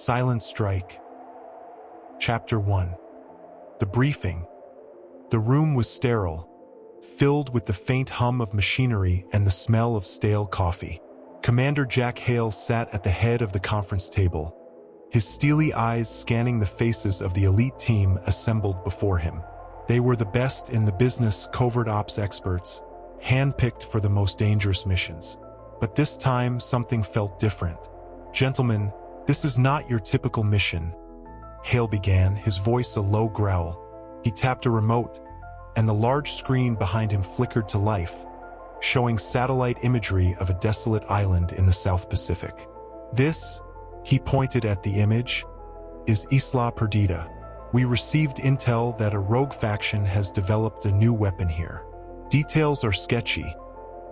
Silent Strike. Chapter 1. The briefing. The room was sterile, filled with the faint hum of machinery and the smell of stale coffee. Commander Jack Kane sat at the head of the conference table, his steely eyes scanning the faces of the elite team assembled before him. They were the best in the business, covert ops experts, handpicked for the most dangerous missions. But this time, something felt different. "Gentlemen, this is not your typical mission," Hale began, his voice a low growl. He tapped a remote, and the large screen behind him flickered to life, showing satellite imagery of a desolate island in the South Pacific. "This," he pointed at the image, "is Isla Perdida. We received intel that a rogue faction has developed a new weapon here. Details are sketchy,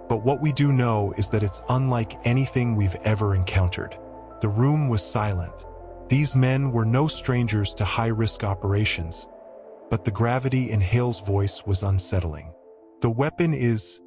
but what we do know is that it's unlike anything we've ever encountered." The room was silent. These men were no strangers to high-risk operations, but the gravity in Hale's voice was unsettling. "The weapon is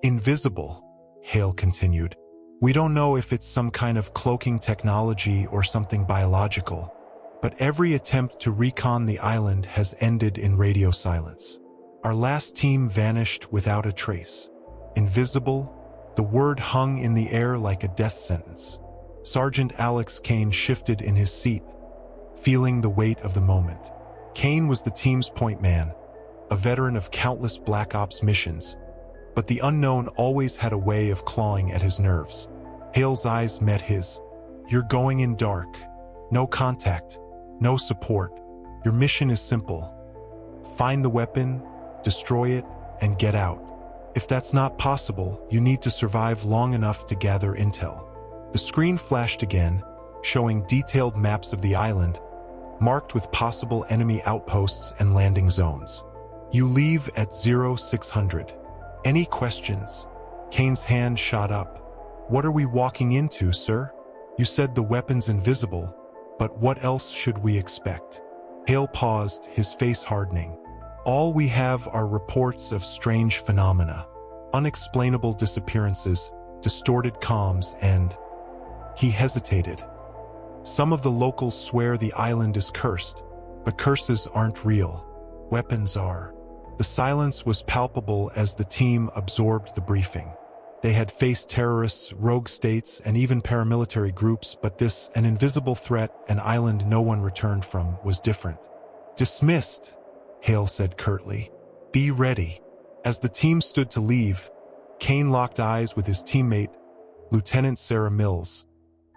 invisible," Hale continued. "We don't know if it's some kind of cloaking technology or something biological, but every attempt to recon the island has ended in radio silence. Our last team vanished without a trace. Invisible?" The word hung in the air like a death sentence. Sergeant Alex Kane shifted in his seat, feeling the weight of the moment. Kane was the team's point man, a veteran of countless Black Ops missions, but the unknown always had a way of clawing at his nerves. Hale's eyes met his. "You're going in dark. No contact, no support. Your mission is simple. Find the weapon, destroy it, and get out. If that's not possible, you need to survive long enough to gather intel." The screen flashed again, showing detailed maps of the island, marked with possible enemy outposts and landing zones. "You leave at 0600. Any questions?" Kane's hand shot up. "What are we walking into, sir? You said the weapon's invisible, but what else should we expect?" Hale paused, his face hardening. "All we have are reports of strange phenomena, unexplainable disappearances, distorted comms, and..." He hesitated. "Some of the locals swear the island is cursed, but curses aren't real. Weapons are." The silence was palpable as the team absorbed the briefing. They had faced terrorists, rogue states, and even paramilitary groups, but this, an invisible threat, an island no one returned from, was different. "Dismissed," Hale said curtly. "Be ready." As the team stood to leave, Kane locked eyes with his teammate, Lieutenant Sarah Mills,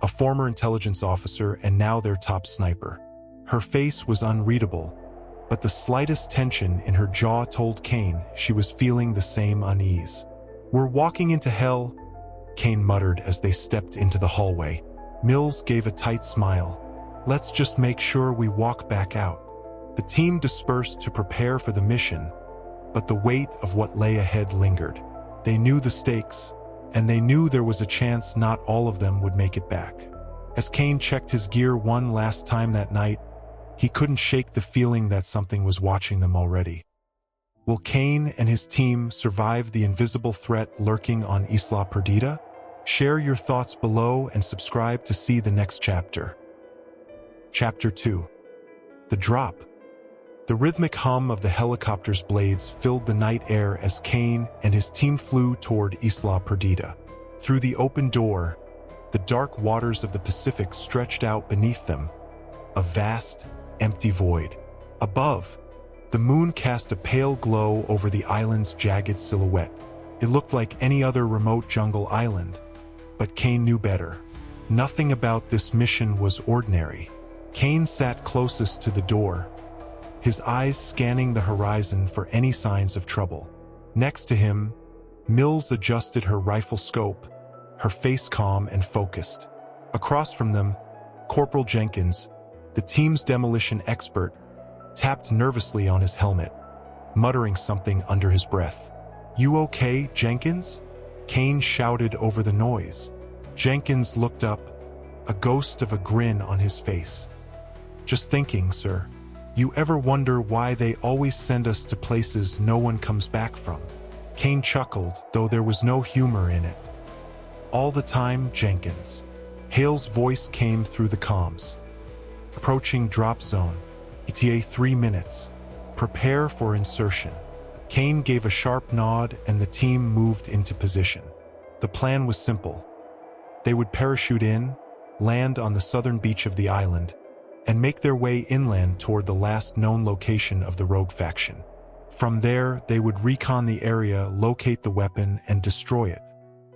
a former intelligence officer and now their top sniper. Her face was unreadable, but the slightest tension in her jaw told Kane she was feeling the same unease. "We're walking into hell," Kane muttered as they stepped into the hallway. Mills gave a tight smile. "Let's just make sure we walk back out." The team dispersed to prepare for the mission, but the weight of what lay ahead lingered. They knew the stakes, and they knew there was a chance not all of them would make it back. As Kane checked his gear one last time that night, he couldn't shake the feeling that something was watching them already. Will Kane and his team survive the invisible threat lurking on Isla Perdida? Share your thoughts below and subscribe to see the next chapter. Chapter 2. The Drop. The rhythmic hum of the helicopter's blades filled the night air as Kane and his team flew toward Isla Perdida. Through the open door, the dark waters of the Pacific stretched out beneath them, a vast, empty void. Above, the moon cast a pale glow over the island's jagged silhouette. It looked like any other remote jungle island, but Kane knew better. Nothing about this mission was ordinary. Kane sat closest to the door, his eyes scanning the horizon for any signs of trouble. Next to him, Mills adjusted her rifle scope, her face calm and focused. Across from them, Corporal Jenkins, the team's demolition expert, tapped nervously on his helmet, muttering something under his breath. "You okay, Jenkins?" Kane shouted over the noise. Jenkins looked up, a ghost of a grin on his face. "Just thinking, sir. You ever wonder why they always send us to places no one comes back from?" Kane chuckled, though there was no humor in it. "All the time, Jenkins." Hale's voice came through the comms. Approaching drop zone. ETA 3 minutes. Prepare for insertion. Kane gave a sharp nod and the team moved into position. The plan was simple. They would parachute in, land on the southern beach of the island, and make their way inland toward the last known location of the rogue faction. From there, they would recon the area, locate the weapon, and destroy it.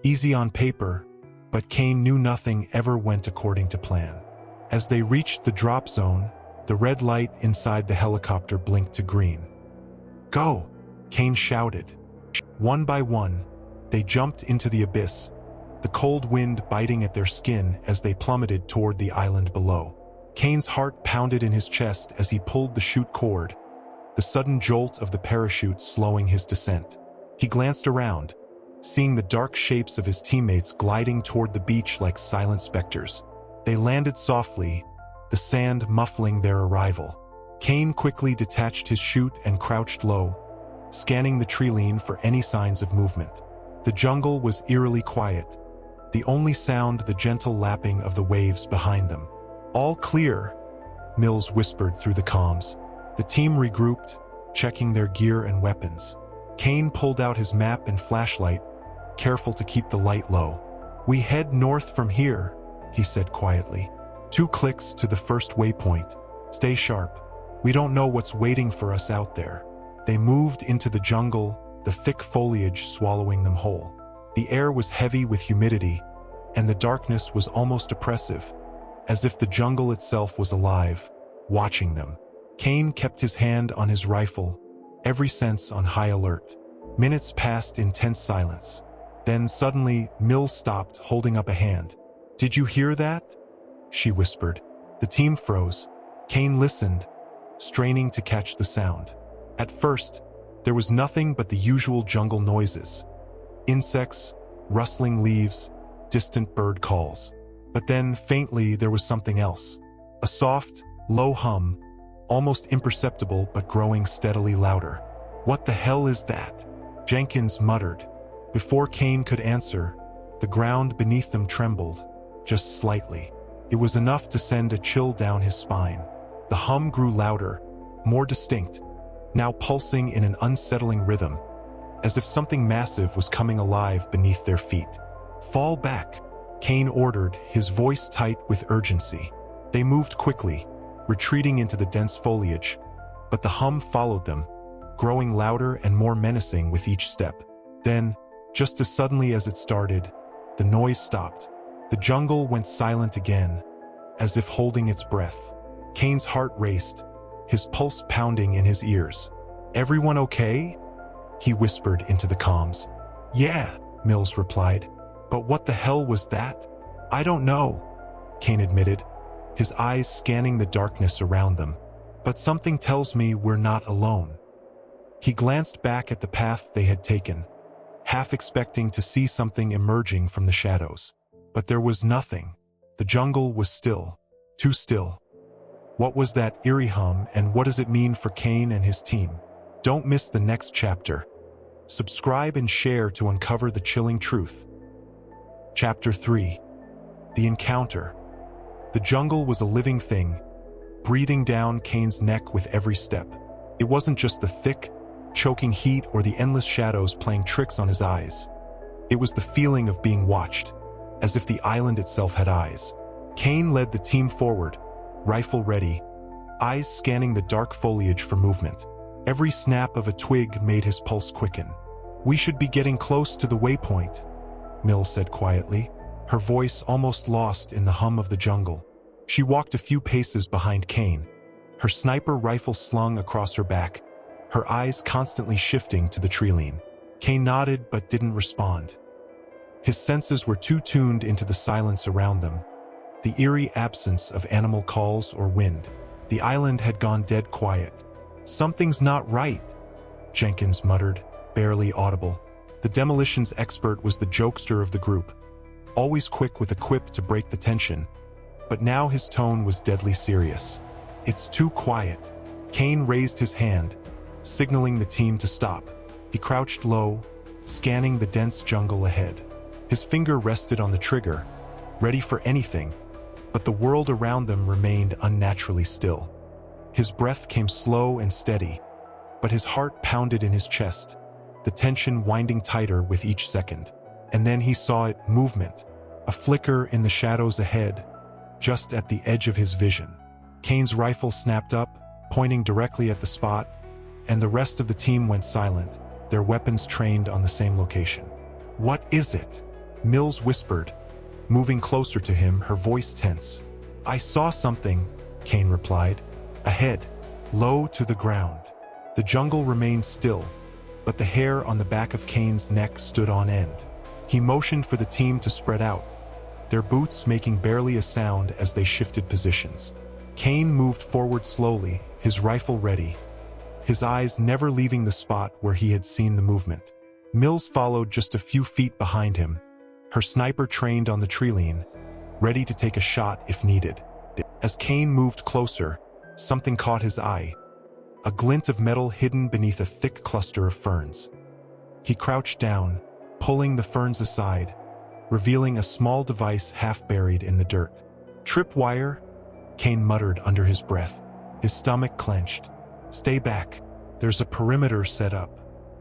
Easy on paper, but Kane knew nothing ever went according to plan. As they reached the drop zone, the red light inside the helicopter blinked to green. "Go!" Kane shouted. One by one, they jumped into the abyss, the cold wind biting at their skin as they plummeted toward the island below. Kane's heart pounded in his chest as he pulled the chute cord, the sudden jolt of the parachute slowing his descent. He glanced around, seeing the dark shapes of his teammates gliding toward the beach like silent specters. They landed softly, the sand muffling their arrival. Kane quickly detached his chute and crouched low, scanning the treeline for any signs of movement. The jungle was eerily quiet, the only sound the gentle lapping of the waves behind them. "All clear," Mills whispered through the comms. The team regrouped, checking their gear and weapons. Kane pulled out his map and flashlight, careful to keep the light low. "We head north from here," he said quietly. 2 clicks to the first waypoint. "Stay sharp. We don't know what's waiting for us out there." They moved into the jungle, the thick foliage swallowing them whole. The air was heavy with humidity, and the darkness was almost oppressive, as if the jungle itself was alive, watching them. Kane kept his hand on his rifle, every sense on high alert. Minutes passed in tense silence. Then suddenly, Mills stopped, holding up a hand. "Did you hear that?" she whispered. The team froze. Kane listened, straining to catch the sound. At first, there was nothing but the usual jungle noises. Insects, rustling leaves, distant bird calls. But then, faintly, there was something else. A soft, low hum, almost imperceptible but growing steadily louder. "What the hell is that?" Jenkins muttered. Before Kane could answer, the ground beneath them trembled, just slightly. It was enough to send a chill down his spine. The hum grew louder, more distinct, now pulsing in an unsettling rhythm, as if something massive was coming alive beneath their feet. "Fall back," Kane ordered, his voice tight with urgency. They moved quickly, retreating into the dense foliage, but the hum followed them, growing louder and more menacing with each step. Then, just as suddenly as it started, the noise stopped. The jungle went silent again, as if holding its breath. Kane's heart raced, his pulse pounding in his ears. "Everyone okay?" he whispered into the comms. "Yeah," Mills replied. "But what the hell was that?" "I don't know," Kane admitted, his eyes scanning the darkness around them. "But something tells me we're not alone." He glanced back at the path they had taken, half expecting to see something emerging from the shadows. But there was nothing. The jungle was still, too still. What was that eerie hum, and what does it mean for Kane and his team? Don't miss the next chapter. Subscribe and share to uncover the chilling truth. Chapter 3. The Encounter. The jungle was a living thing, breathing down Kane's neck with every step. It wasn't just the thick, choking heat or the endless shadows playing tricks on his eyes. It was the feeling of being watched, as if the island itself had eyes. Kane led the team forward, rifle ready, eyes scanning the dark foliage for movement. Every snap of a twig made his pulse quicken. "We should be getting close to the waypoint," Mills said quietly, her voice almost lost in the hum of the jungle. She walked a few paces behind Kane, her sniper rifle slung across her back, her eyes constantly shifting to the treeline. Kane nodded but didn't respond. His senses were too tuned into the silence around them, the eerie absence of animal calls or wind. The island had gone dead quiet. "Something's not right," Jenkins muttered, barely audible. The demolitions expert was the jokester of the group, always quick with a quip to break the tension, but now his tone was deadly serious. "It's too quiet." Kane raised his hand, signaling the team to stop. He crouched low, scanning the dense jungle ahead. His finger rested on the trigger, ready for anything, but the world around them remained unnaturally still. His breath came slow and steady, but his heart pounded in his chest, the tension winding tighter with each second. And then he saw it, movement, a flicker in the shadows ahead, just at the edge of his vision. Kane's rifle snapped up, pointing directly at the spot, and the rest of the team went silent, their weapons trained on the same location. "What is it?" Mills whispered, moving closer to him, her voice tense. "I saw something," Kane replied. "Ahead, low to the ground." The jungle remained still, but the hair on the back of Kane's neck stood on end. He motioned for the team to spread out, their boots making barely a sound as they shifted positions. Kane moved forward slowly, his rifle ready, his eyes never leaving the spot where he had seen the movement. Mills followed just a few feet behind him, her sniper trained on the treeline, ready to take a shot if needed. As Kane moved closer, something caught his eye, a glint of metal hidden beneath a thick cluster of ferns. He crouched down, pulling the ferns aside, revealing a small device half buried in the dirt. "Tripwire?" Kane muttered under his breath, his stomach clenched. "Stay back. There's a perimeter set up."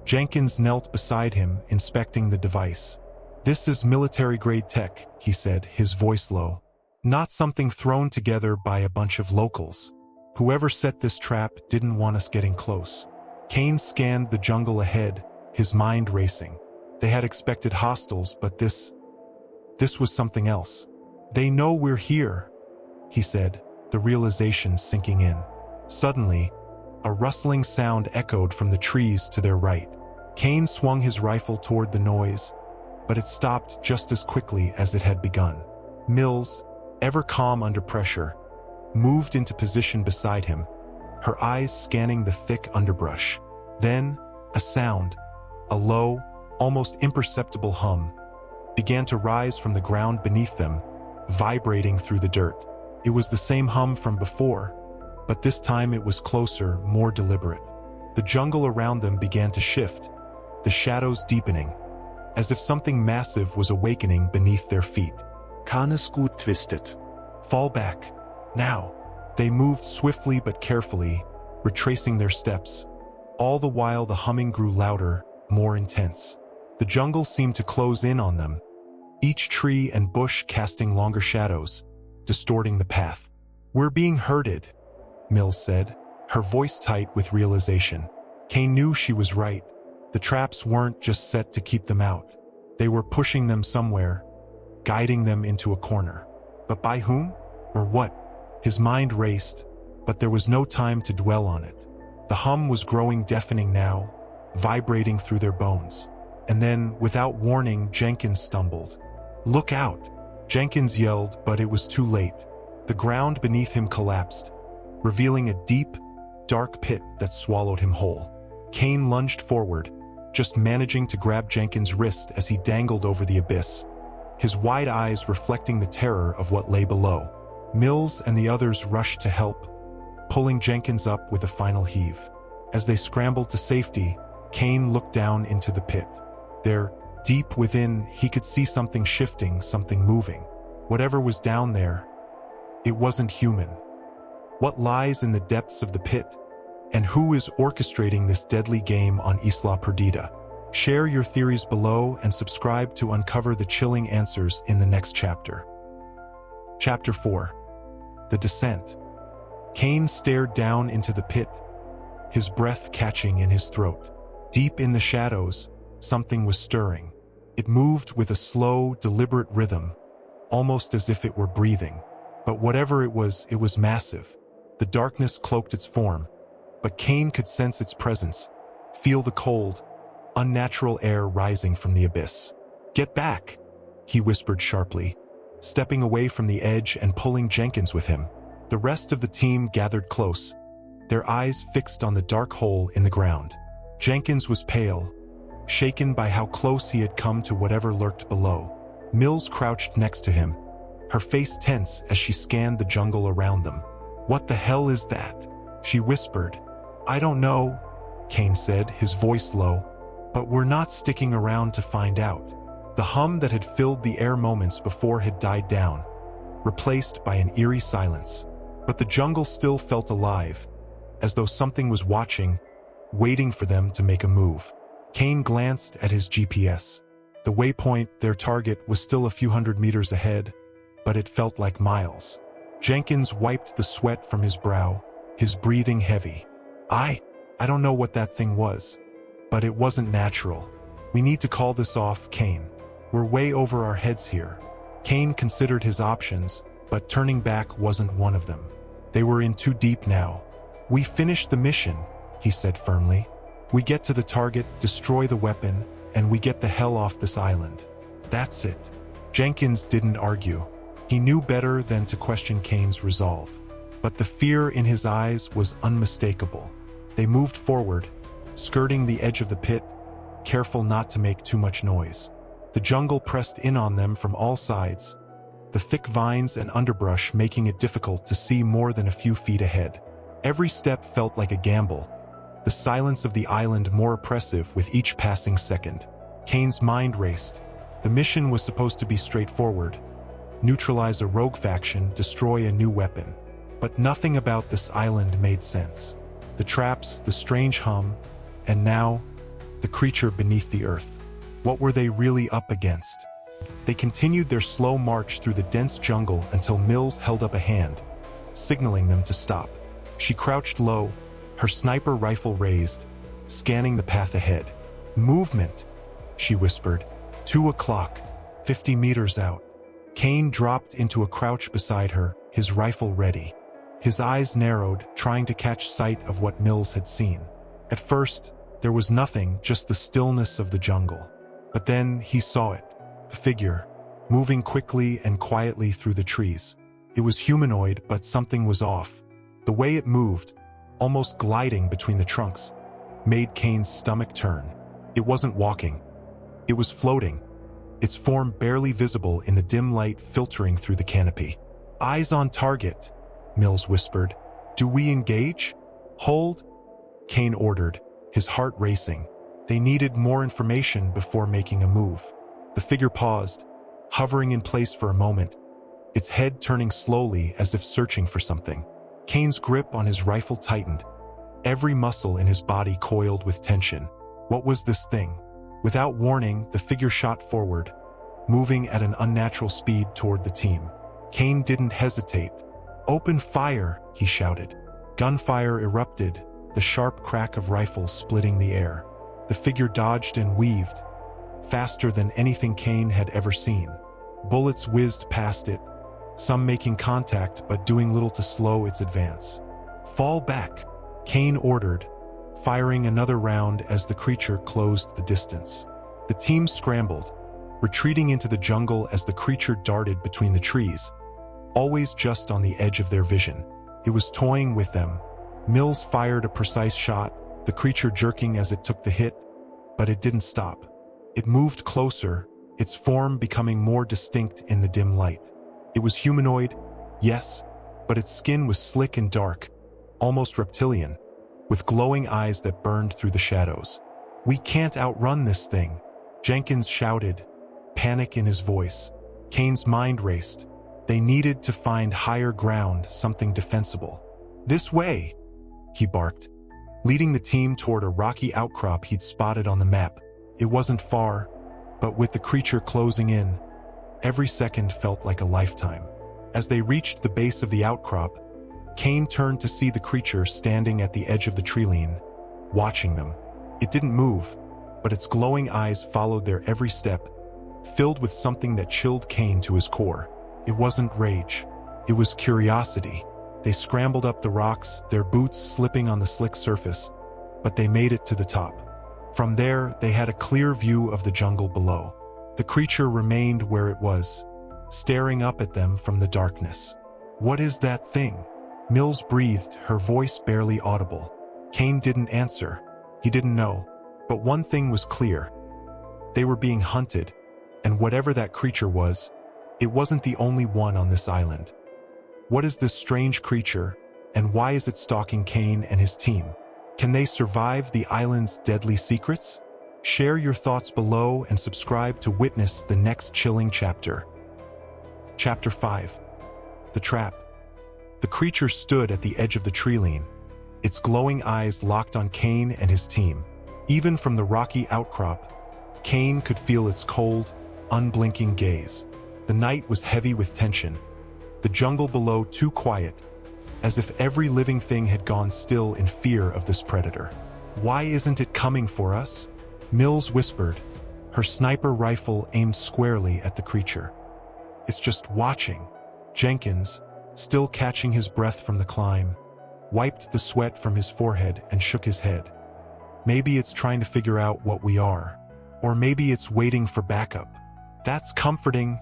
Jenkins knelt beside him, inspecting the device. "This is military-grade tech," he said, his voice low. "Not something thrown together by a bunch of locals. Whoever set this trap didn't want us getting close." Kane scanned the jungle ahead, his mind racing. They had expected hostiles, but this was something else. "They know we're here," he said, the realization sinking in. Suddenly, a rustling sound echoed from the trees to their right. Kane swung his rifle toward the noise, but it stopped just as quickly as it had begun. Mills, ever calm under pressure, moved into position beside him, her eyes scanning the thick underbrush. Then, a sound, a low, almost imperceptible hum, began to rise from the ground beneath them, vibrating through the dirt. It was the same hum from before, but this time it was closer, more deliberate. The jungle around them began to shift, the shadows deepening, as if something massive was awakening beneath their feet. "Kanes gut twisted. Fall back. Now." They moved swiftly but carefully, retracing their steps. All the while the humming grew louder, more intense. The jungle seemed to close in on them, each tree and bush casting longer shadows, distorting the path. "We're being herded," Mills said, her voice tight with realization. Kane knew she was right. The traps weren't just set to keep them out. They were pushing them somewhere, guiding them into a corner. But by whom? Or what? His mind raced, but there was no time to dwell on it. The hum was growing deafening now, vibrating through their bones. And then, without warning, Jenkins stumbled. "Look out!" Jenkins yelled, but it was too late. The ground beneath him collapsed, revealing a deep, dark pit that swallowed him whole. Kane lunged forward, just managing to grab Jenkins' wrist as he dangled over the abyss, his wide eyes reflecting the terror of what lay below. Mills and the others rushed to help, pulling Jenkins up with a final heave. As they scrambled to safety, Kane looked down into the pit. There, deep within, he could see something shifting, something moving. Whatever was down there, it wasn't human. What lies in the depths of the pit? And who is orchestrating this deadly game on Isla Perdida? Share your theories below and subscribe to uncover the chilling answers in the next chapter. Chapter 4. The Descent. Kane stared down into the pit, his breath catching in his throat. Deep in the shadows, something was stirring. It moved with a slow, deliberate rhythm, almost as if it were breathing. But whatever it was massive. The darkness cloaked its form, but Kane could sense its presence, feel the cold, unnatural air rising from the abyss. "Get back," he whispered sharply, stepping away from the edge and pulling Jenkins with him. The rest of the team gathered close, their eyes fixed on the dark hole in the ground. Jenkins was pale, shaken by how close he had come to whatever lurked below. Mills crouched next to him, her face tense as she scanned the jungle around them. "What the hell is that?" she whispered. "I don't know," Kane said, his voice low, "but we're not sticking around to find out." The hum that had filled the air moments before had died down, replaced by an eerie silence. But the jungle still felt alive, as though something was watching, waiting for them to make a move. Kane glanced at his GPS. The waypoint, their target, was still a few hundred meters ahead, but it felt like miles. Jenkins wiped the sweat from his brow, his breathing heavy. I don't know what that thing was, but it wasn't natural. We need to call this off, Kane. We're way over our heads here. Kane considered his options, but turning back wasn't one of them. They were in too deep now. We finished the mission, he said firmly. We get to the target, destroy the weapon, and we get the hell off this island. That's it. Jenkins didn't argue. He knew better than to question Kane's resolve. But the fear in his eyes was unmistakable. They moved forward, skirting the edge of the pit, careful not to make too much noise. The jungle pressed in on them from all sides, the thick vines and underbrush making it difficult to see more than a few feet ahead. Every step felt like a gamble, the silence of the island more oppressive with each passing second. Kane's mind raced. The mission was supposed to be straightforward. Neutralize a rogue faction, destroy a new weapon. But nothing about this island made sense. The traps, the strange hum, and now, the creature beneath the earth. What were they really up against? They continued their slow march through the dense jungle until Mills held up a hand, signaling them to stop. She crouched low, her sniper rifle raised, scanning the path ahead. Movement, she whispered. 2 o'clock, 50 meters out. Kane dropped into a crouch beside her, his rifle ready. His eyes narrowed, trying to catch sight of what Mills had seen. At first, there was nothing, just the stillness of the jungle. But then he saw it, a figure, moving quickly and quietly through the trees. It was humanoid, but something was off. The way it moved, almost gliding between the trunks, made Kane's stomach turn. It wasn't walking. It was floating, its form barely visible in the dim light filtering through the canopy. Eyes on target, Mills whispered. Do we engage? Hold? Kane ordered, his heart racing. They needed more information before making a move. The figure paused, hovering in place for a moment, its head turning slowly as if searching for something. Kane's grip on his rifle tightened, every muscle in his body coiled with tension. What was this thing? Without warning, the figure shot forward, moving at an unnatural speed toward the team. Kane didn't hesitate. Open fire, he shouted. Gunfire erupted, the sharp crack of rifles splitting the air. The figure dodged and weaved, faster than anything Kane had ever seen. Bullets whizzed past it, some making contact but doing little to slow its advance. Fall back, Kane ordered, firing another round as the creature closed the distance. The team scrambled, retreating into the jungle as the creature darted between the trees, always just on the edge of their vision. It was toying with them. Mills fired a precise shot, the creature jerking as it took the hit, but it didn't stop. It moved closer, its form becoming more distinct in the dim light. It was humanoid, yes, but its skin was slick and dark, almost reptilian, with glowing eyes that burned through the shadows. We can't outrun this thing, Jenkins shouted, panic in his voice. Kane's mind raced. They needed to find higher ground, something defensible. This way, he barked, leading the team toward a rocky outcrop he'd spotted on the map. It wasn't far, but with the creature closing in, every second felt like a lifetime. As they reached the base of the outcrop, Kane turned to see the creature standing at the edge of the treeline, watching them. It didn't move, but its glowing eyes followed their every step, filled with something that chilled Kane to his core. It wasn't rage. It was curiosity. They scrambled up the rocks, their boots slipping on the slick surface, but they made it to the top. From there, they had a clear view of the jungle below. The creature remained where it was, staring up at them from the darkness. What is that thing? Mills breathed, her voice barely audible. Kane didn't answer. He didn't know. But one thing was clear. They were being hunted, and whatever that creature was, it wasn't the only one on this island. What is this strange creature, and why is it stalking Kane and his team? Can they survive the island's deadly secrets? Share your thoughts below and subscribe to witness the next chilling chapter. Chapter 5. The trap. The creature stood at the edge of the treeline, its glowing eyes locked on Kane and his team. Even from the rocky outcrop, Kane could feel its cold, unblinking gaze. The night was heavy with tension, the jungle below too quiet, as if every living thing had gone still in fear of this predator. "Why isn't it coming for us?" Mills whispered, her sniper rifle aimed squarely at the creature. "It's just watching." Jenkins, still catching his breath from the climb, wiped the sweat from his forehead and shook his head. "Maybe it's trying to figure out what we are. Or maybe it's waiting for backup." "That's comforting,"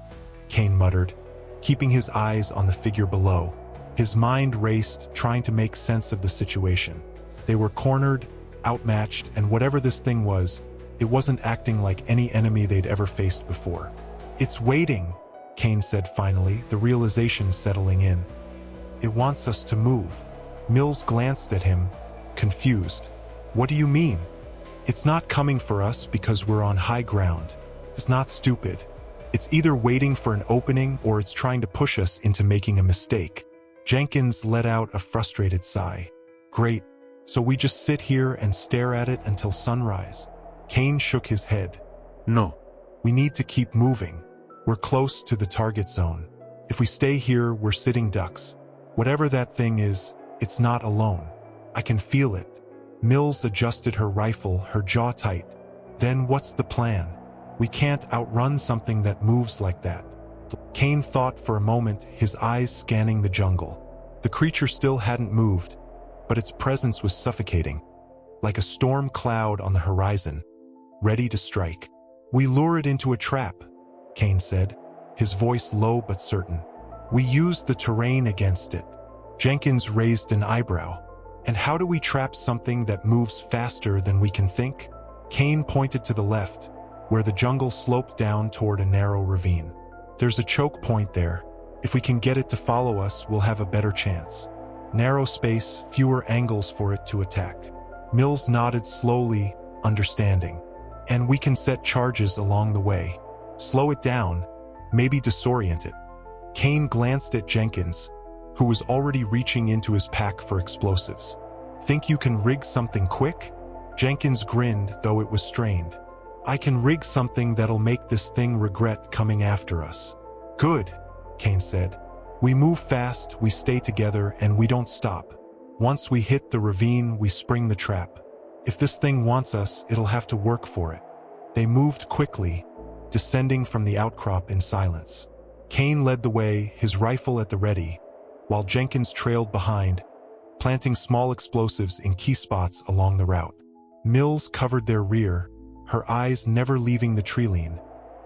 Kane muttered, keeping his eyes on the figure below. His mind raced, trying to make sense of the situation. They were cornered, outmatched, and whatever this thing was, it wasn't acting like any enemy they'd ever faced before. "It's waiting," Kane said finally, the realization settling in. "It wants us to move." Mills glanced at him, confused. "What do you mean?" "It's not coming for us because we're on high ground. It's not stupid. It's either waiting for an opening or it's trying to push us into making a mistake." Jenkins let out a frustrated sigh. "Great. So we just sit here and stare at it until sunrise?" Kane shook his head. "No. We need to keep moving. We're close to the target zone. If we stay here, we're sitting ducks. Whatever that thing is, it's not alone. I can feel it." Mills adjusted her rifle, her jaw tight. "Then what's the plan? We can't outrun something that moves like that." Kane thought for a moment, his eyes scanning the jungle. The creature still hadn't moved, but its presence was suffocating, like a storm cloud on the horizon, ready to strike. "We lure it into a trap," Kane said, his voice low but certain. "We use the terrain against it." Jenkins raised an eyebrow. "And how do we trap something that moves faster than we can think?" Kane pointed to the left, where the jungle sloped down toward a narrow ravine. "There's a choke point there. If we can get it to follow us, we'll have a better chance. Narrow space, fewer angles for it to attack." Mills nodded slowly, understanding. "And we can set charges along the way. Slow it down, maybe disorient it." Kane glanced at Jenkins, who was already reaching into his pack for explosives. "Think you can rig something quick?" Jenkins grinned, though it was strained. "I can rig something that'll make this thing regret coming after us." "Good," Kane said. "We move fast, we stay together, and we don't stop. Once we hit the ravine, we spring the trap. If this thing wants us, it'll have to work for it." They moved quickly, descending from the outcrop in silence. Kane led the way, his rifle at the ready, while Jenkins trailed behind, planting small explosives in key spots along the route. Mills covered their rear, her eyes never leaving the treeline,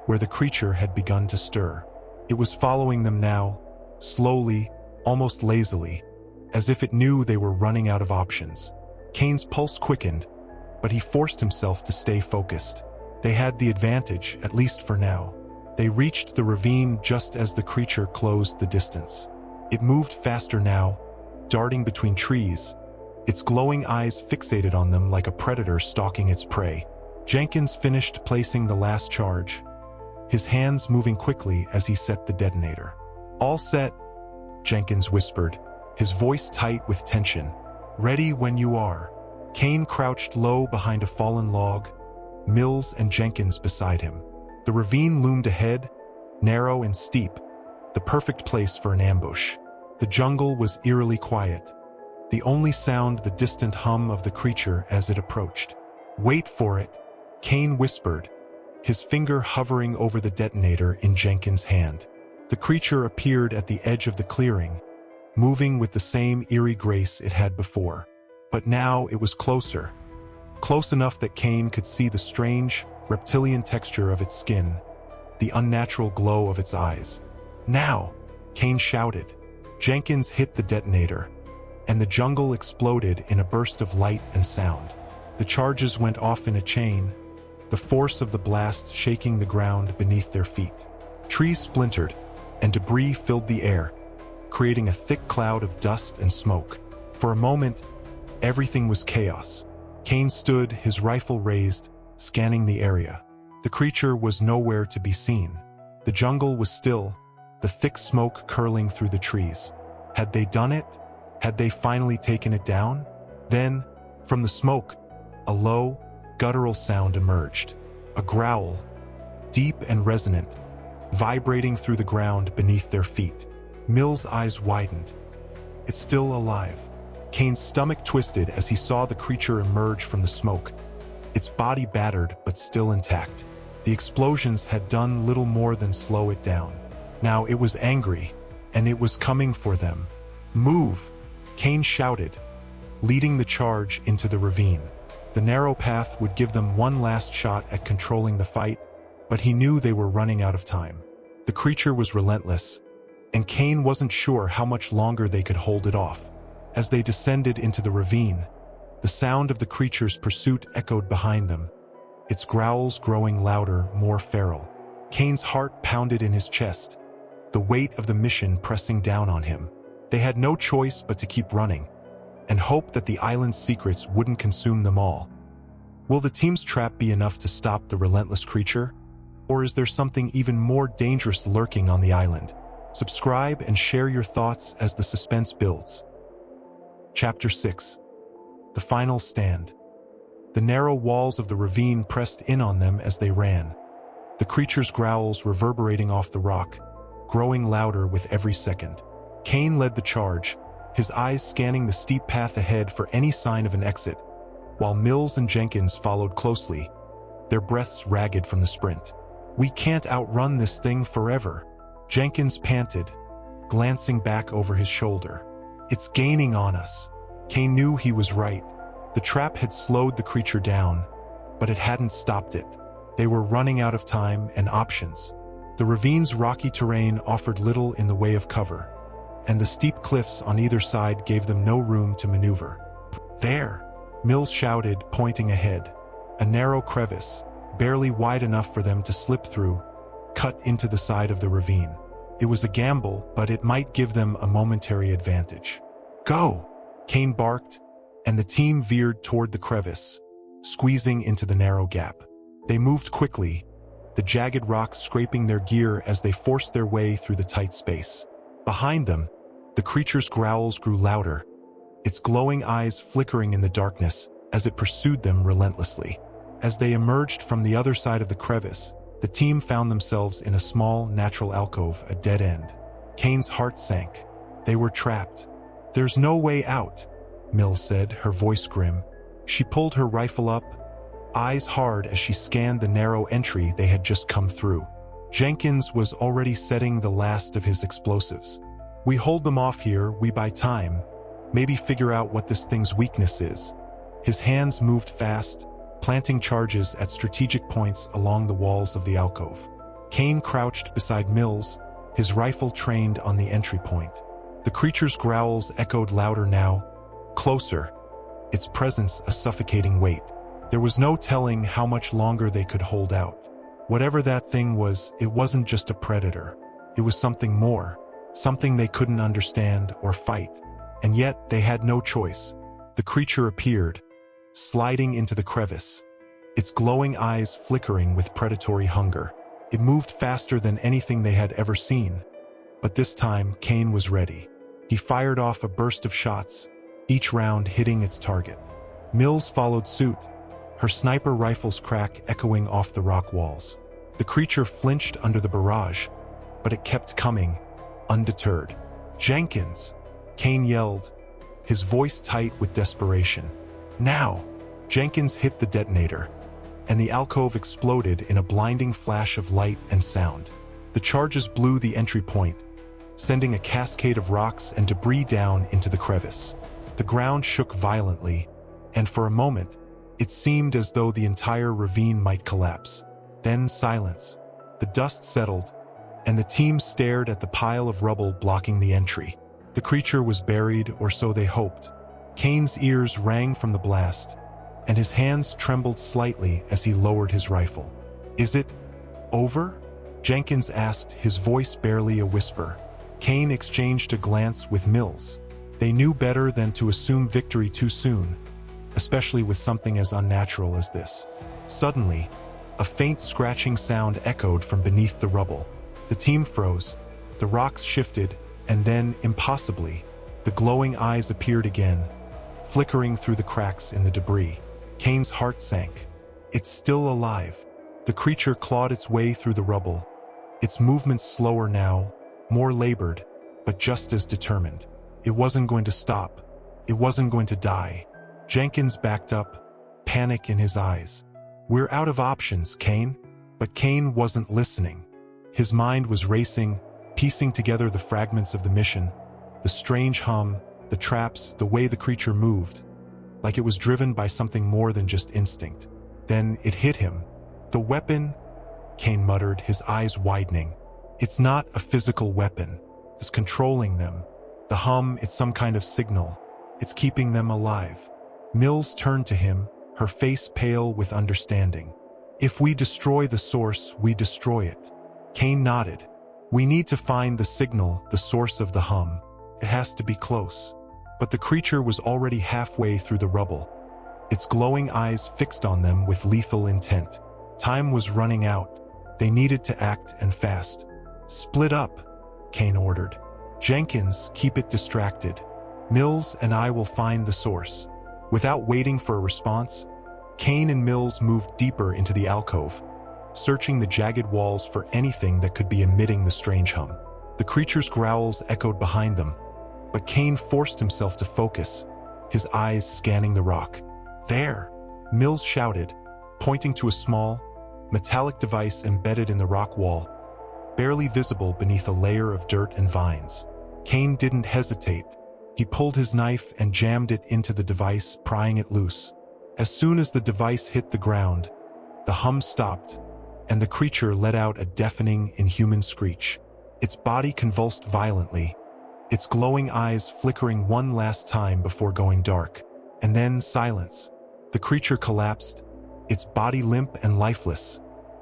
where the creature had begun to stir. It was following them now, slowly, almost lazily, as if it knew they were running out of options. Kane's pulse quickened, but he forced himself to stay focused. They had the advantage, at least for now. They reached the ravine just as the creature closed the distance. It moved faster now, darting between trees, its glowing eyes fixated on them like a predator stalking its prey. Jenkins finished placing the last charge, his hands moving quickly as he set the detonator. "All set," Jenkins whispered, his voice tight with tension. "Ready when you are." Kane crouched low behind a fallen log, Mills and Jenkins beside him. The ravine loomed ahead, narrow and steep, the perfect place for an ambush. The jungle was eerily quiet, the only sound the distant hum of the creature as it approached. "Wait for it," Kane whispered, his finger hovering over the detonator in Jenkins' hand. The creature appeared at the edge of the clearing, moving with the same eerie grace it had before. But now it was closer, close enough that Kane could see the strange, reptilian texture of its skin, the unnatural glow of its eyes. "Now!" Kane shouted. Jenkins hit the detonator, and the jungle exploded in a burst of light and sound. The charges went off in a chain, the force of the blast shaking the ground beneath their feet. Trees splintered, and debris filled the air, creating a thick cloud of dust and smoke. For a moment, everything was chaos. Kane stood, his rifle raised, scanning the area. The creature was nowhere to be seen. The jungle was still, the thick smoke curling through the trees. Had they done it? Had they finally taken it down? Then, from the smoke, a low, guttural sound emerged. A growl, deep and resonant, vibrating through the ground beneath their feet. Mill's eyes widened. It's still alive. Kane's stomach twisted as he saw the creature emerge from the smoke, its body battered but still intact. The explosions had done little more than slow it down. Now it was angry, and it was coming for them. "Move!" Kane shouted, leading the charge into the ravine. The narrow path would give them one last shot at controlling the fight, but he knew they were running out of time. The creature was relentless, and Kane wasn't sure how much longer they could hold it off. As they descended into the ravine, the sound of the creature's pursuit echoed behind them, its growls growing louder, more feral. Kane's heart pounded in his chest, the weight of the mission pressing down on him. They had no choice but to keep running, and hope that the island's secrets wouldn't consume them all. Will the team's trap be enough to stop the relentless creature? Or is there something even more dangerous lurking on the island? Subscribe and share your thoughts as the suspense builds. Chapter 6. The Final Stand. The narrow walls of the ravine pressed in on them as they ran, the creature's growls reverberating off the rock, growing louder with every second. Kane led the charge, his eyes scanning the steep path ahead for any sign of an exit, while Mills and Jenkins followed closely, their breaths ragged from the sprint. "We can't outrun this thing forever," Jenkins panted, glancing back over his shoulder. "It's gaining on us." Kane knew he was right. The trap had slowed the creature down, but it hadn't stopped it. They were running out of time and options. The ravine's rocky terrain offered little in the way of cover, and the steep cliffs on either side gave them no room to maneuver. "There!" Mills shouted, pointing ahead. A narrow crevice, barely wide enough for them to slip through, cut into the side of the ravine. It was a gamble, but it might give them a momentary advantage. "Go!" Kane barked, and the team veered toward the crevice, squeezing into the narrow gap. They moved quickly, the jagged rocks scraping their gear as they forced their way through the tight space. Behind them, the creature's growls grew louder, its glowing eyes flickering in the darkness as it pursued them relentlessly. As they emerged from the other side of the crevice, the team found themselves in a small, natural alcove, a dead end. Kane's heart sank. They were trapped. "There's no way out," Mills said, her voice grim. She pulled her rifle up, eyes hard as she scanned the narrow entry they had just come through. Jenkins was already setting the last of his explosives. "We hold them off here, we buy time. Maybe figure out what this thing's weakness is." His hands moved fast, planting charges at strategic points along the walls of the alcove. Kane crouched beside Mills, his rifle trained on the entry point. The creature's growls echoed louder now, closer, its presence a suffocating weight. There was no telling how much longer they could hold out. Whatever that thing was, it wasn't just a predator. It was something more, something they couldn't understand or fight. And yet, they had no choice. The creature appeared, sliding into the crevice, its glowing eyes flickering with predatory hunger. It moved faster than anything they had ever seen. But this time, Kane was ready. He fired off a burst of shots, each round hitting its target. Mills followed suit, her sniper rifle's crack echoing off the rock walls. The creature flinched under the barrage, but it kept coming, undeterred. "Jenkins!" Kane yelled, his voice tight with desperation. "Now!" Jenkins hit the detonator, and the alcove exploded in a blinding flash of light and sound. The charges blew the entry point, sending a cascade of rocks and debris down into the crevice. The ground shook violently, and for a moment, it seemed as though the entire ravine might collapse. Then silence. The dust settled, and the team stared at the pile of rubble blocking the entry. The creature was buried, or so they hoped. Kane's ears rang from the blast, and his hands trembled slightly as he lowered his rifle. "Is it over?" Jenkins asked, his voice barely a whisper. Kane exchanged a glance with Mills. They knew better than to assume victory too soon, especially with something as unnatural as this. Suddenly, a faint scratching sound echoed from beneath the rubble. The team froze, The rocks shifted, and then, impossibly, the glowing eyes appeared again, flickering through the cracks in the debris. Kane's heart sank. It's still alive. The creature clawed its way through the rubble, its movements slower now, more labored, but just as determined. It wasn't going to stop. It wasn't going to die. Jenkins backed up, panic in his eyes. "We're out of options, Kane." But Kane wasn't listening. His mind was racing, piecing together the fragments of the mission, the strange hum, the traps, the way the creature moved, like it was driven by something more than just instinct. Then it hit him. "The weapon," Kane muttered, his eyes widening. "It's not a physical weapon. It's controlling them. The hum, it's some kind of signal. It's keeping them alive." Mills turned to him, her face pale with understanding. "If we destroy the source, we destroy it." Kane nodded. "We need to find the signal, the source of the hum. It has to be close." But the creature was already halfway through the rubble, its glowing eyes fixed on them with lethal intent. Time was running out. They needed to act, and fast. "Split up," Kane ordered. "Jenkins, keep it distracted. Mills and I will find the source." Without waiting for a response, Kane and Mills moved deeper into the alcove, searching the jagged walls for anything that could be emitting the strange hum. The creature's growls echoed behind them, but Kane forced himself to focus, his eyes scanning the rock. "There!" Mills shouted, pointing to a small, metallic device embedded in the rock wall, barely visible beneath a layer of dirt and vines. Kane didn't hesitate. He pulled his knife and jammed it into the device, prying it loose. As soon as the device hit the ground, the hum stopped, and the creature let out a deafening, inhuman screech. Its body convulsed violently, its glowing eyes flickering one last time before going dark. And then silence. The creature collapsed, its body limp and lifeless,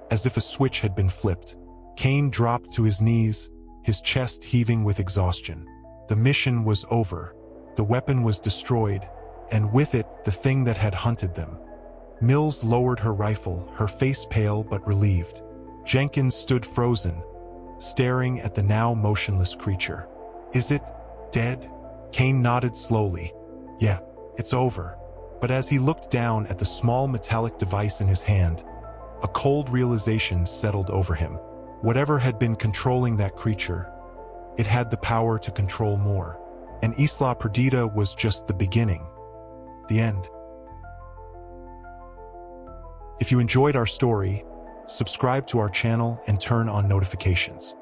as if a switch had been flipped. Kane dropped to his knees, his chest heaving with exhaustion. The mission was over. The weapon was destroyed, and with it, the thing that had hunted them. Mills lowered her rifle, her face pale but relieved. Jenkins stood frozen, staring at the now motionless creature. "Is it dead?" Kane nodded slowly. "Yeah, it's over." But as he looked down at the small metallic device in his hand, a cold realization settled over him. Whatever had been controlling that creature, it had the power to control more. And Isla Perdida was just the beginning. The end. If you enjoyed our story, subscribe to our channel and turn on notifications.